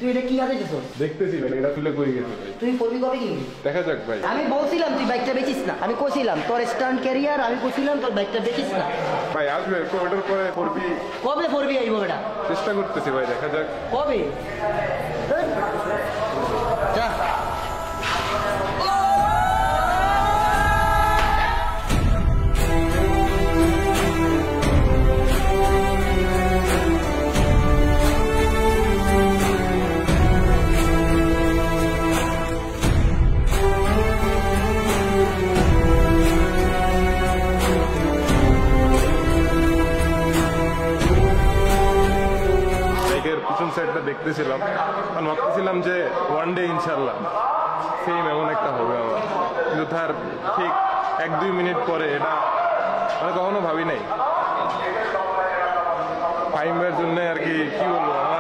তুই এটা কি হাতে গেছো? দেখতেছি ভাই, এটা তুলে কই গেছে ভাই? তুই পড়বি কবে কি? দেখা যাক ভাই। আমি বলছিলাম তুই বাইকটা বেচিস না, আমি কইছিলাম তোর স্ট্যান্ড ক্যারিয়ার, আমি কইছিলাম তোর বাইকটা বেচিস না। ভাই আসবে ওটার পরে পড়বি, কবে পড়বি এই বউটা? চেষ্টা করতেছি ভাই, দেখা যাক। কবে? যা পিছন সাইডটা দেখতেছিলাম, কারণ ভাবতেছিলাম যে ওয়ান ডে ইনশাল্লাহ সেম এমন একটা হবে আমার, কিন্তু তার ঠিক 1-2 মিনিট পরে এটা মানে কখনো ভাবি নাই। ফাইমের জন্য আর কি বলবো, আমার